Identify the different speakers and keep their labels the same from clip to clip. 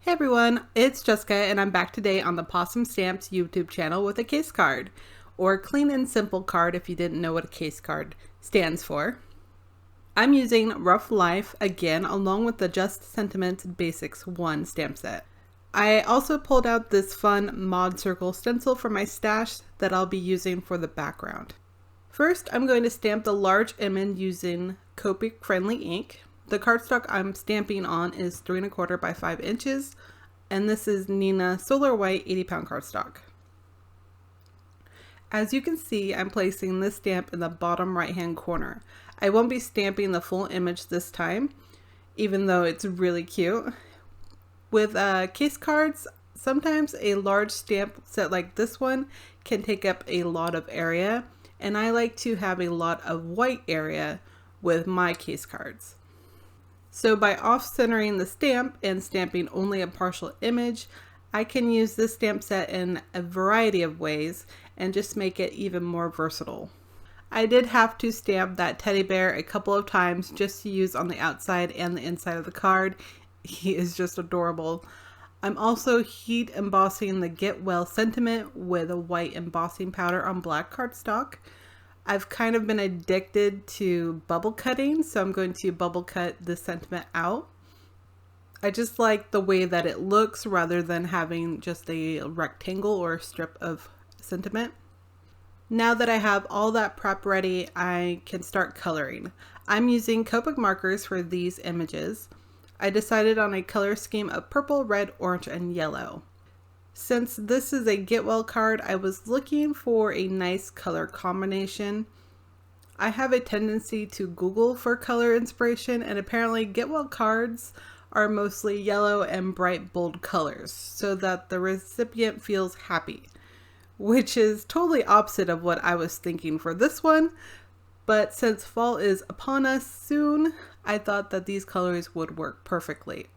Speaker 1: Hey everyone, it's Jessica and I'm back today on the Possum Stamps YouTube channel with a case card, or clean and simple card if you didn't know what a case card stands for. I'm using Ruff Life again along with the Just Sentiments Basics 1 stamp set. I also pulled out this fun mod circle stencil from my stash that I'll be using for the background. First, I'm going to stamp the large image using Copic friendly ink. The cardstock I'm stamping on is 3 1/4 by 5 inches, and this is Nina Solar White 80-pound cardstock. As you can see, I'm placing this stamp in the bottom right-hand corner. I won't be stamping the full image this time, even though it's really cute. With case cards, sometimes a large stamp set like this one can take up a lot of area, and I like to have a lot of white area with my case cards. So by off-centering the stamp and stamping only a partial image, I can use this stamp set in a variety of ways and just make it even more versatile. I did have to stamp that teddy bear a couple of times just to use on the outside and the inside of the card. He is just adorable. I'm also heat embossing the Get Well sentiment with a white embossing powder on black cardstock. I've kind of been addicted to bubble cutting, so I'm going to bubble cut this sentiment out. I just like the way that it looks rather than having just a rectangle or a strip of sentiment. Now that I have all that prep ready, I can start coloring. I'm using Copic markers for these images. I decided on a color scheme of purple, red, orange, and yellow. Since this is a Get Well card, I was looking for a nice color combination. I have a tendency to Google for color inspiration, and apparently Get Well cards are mostly yellow and bright bold colors so that the recipient feels happy, which is totally opposite of what I was thinking for this one. But since fall is upon us soon, I thought that these colors would work perfectly.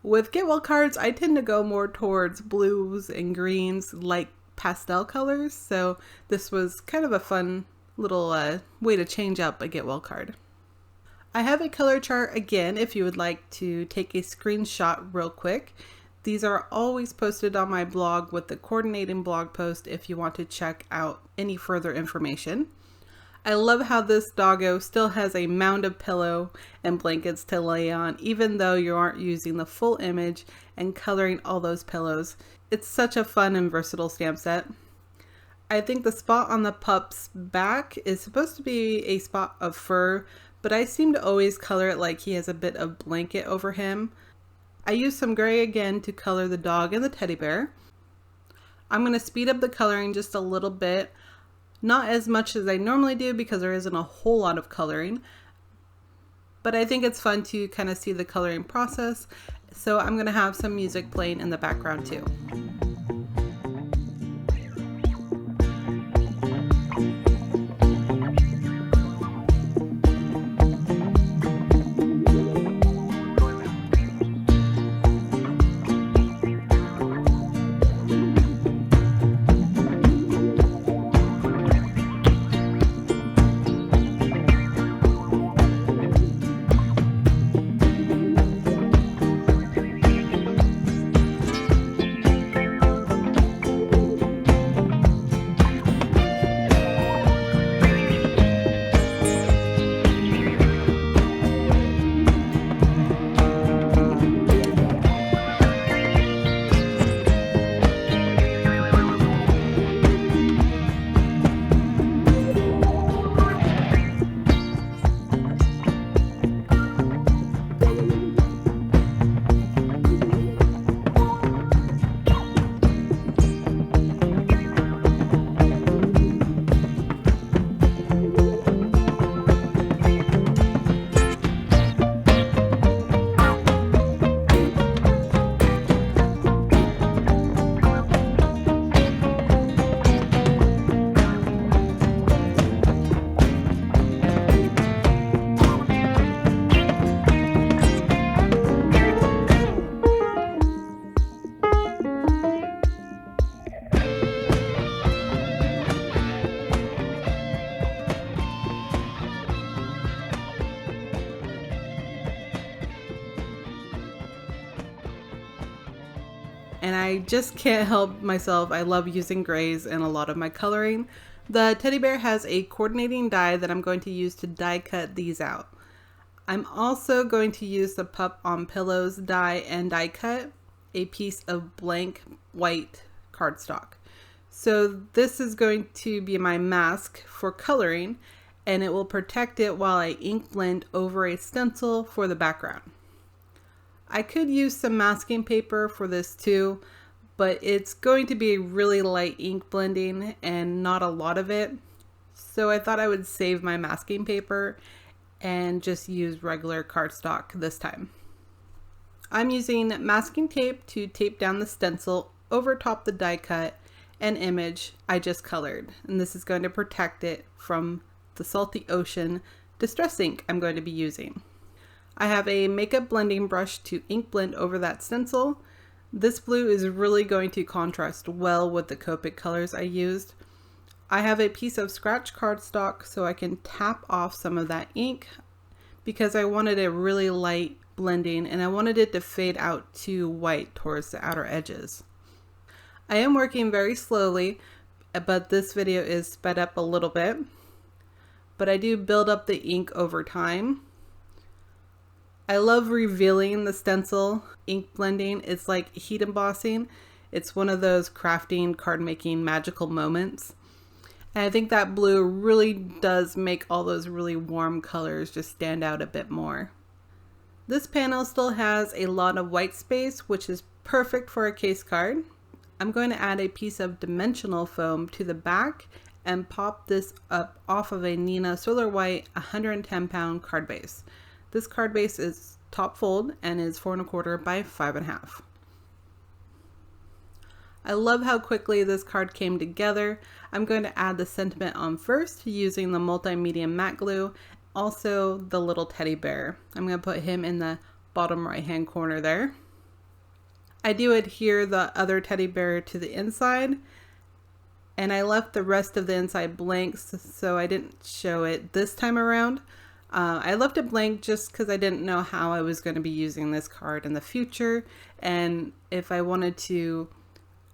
Speaker 1: With Get Well cards, I tend to go more towards blues and greens, like pastel colors, so this was kind of a fun little way to change up a Get Well card. I have a color chart again if you would like to take a screenshot real quick. These are always posted on my blog with the coordinating blog post if you want to check out any further information. I love how this doggo still has a mound of pillow and blankets to lay on, even though you aren't using the full image and coloring all those pillows. It's such a fun and versatile stamp set. I think the spot on the pup's back is supposed to be a spot of fur, but I seem to always color it like he has a bit of blanket over him. I used some gray again to color the dog and the teddy bear. I'm going to speed up the coloring just a little bit. Not as much as I normally do because there isn't a whole lot of coloring, but I think it's fun to kind of see the coloring process, so I'm going to have some music playing in the background too. and I just can't help myself. I love using grays in a lot of my coloring. The teddy bear has a coordinating die that I'm going to use to die cut these out. I'm also going to use the Pup on Pillows die and die cut a piece of blank white cardstock. So this is going to be my mask for coloring, and it will protect it while I ink blend over a stencil for the background. I could use some masking paper for this too, but it's going to be really light ink blending and not a lot of it. So I thought I would save my masking paper and just use regular cardstock this time. I'm using masking tape to tape down the stencil over top the die cut and image I just colored, and this is going to protect it from the salty ocean distress ink I'm going to be using. I have a makeup blending brush to ink blend over that stencil. This blue is really going to contrast well with the Copic colors I used. I have a piece of scratch cardstock so I can tap off some of that ink because I wanted a really light blending and I wanted it to fade out to white towards the outer edges. I am working very slowly, but this video is sped up a little bit, but I do build up the ink over time. I love revealing the stencil ink blending. It's like heat embossing. It's one of those crafting, card making magical moments. And I think that blue really does make all those really warm colors just stand out a bit more. This panel still has a lot of white space, which is perfect for a case card. I'm going to add a piece of dimensional foam to the back and pop this up off of a Neenah Solar White 110-pound card base. This card base is top fold and is 4 1/4 by 5 1/2. I love how quickly this card came together. I'm going to add the sentiment on first using the multimedia matte glue, also the little teddy bear. I'm going to put him in the bottom right hand corner there. I do adhere the other teddy bear to the inside, and I left the rest of the inside blanks so I didn't show it this time around. I left it blank just because I didn't know how I was going to be using this card in the future, and if I wanted to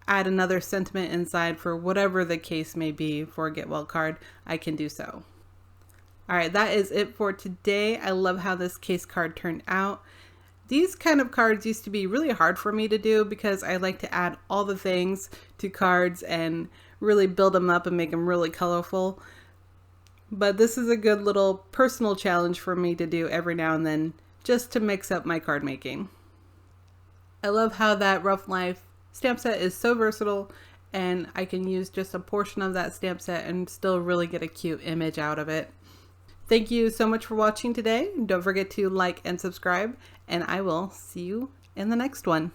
Speaker 1: add another sentiment inside for whatever the case may be for a Get Well card, I can do so. Alright, that is it for today. I love how this case card turned out. These kind of cards used to be really hard for me to do because I like to add all the things to cards and really build them up and make them really colorful. But this is a good little personal challenge for me to do every now and then just to mix up my card making. I love how that Ruff Life stamp set is so versatile, and I can use just a portion of that stamp set and still really get a cute image out of it. Thank you so much for watching today. Don't forget to like and subscribe, and I will see you in the next one.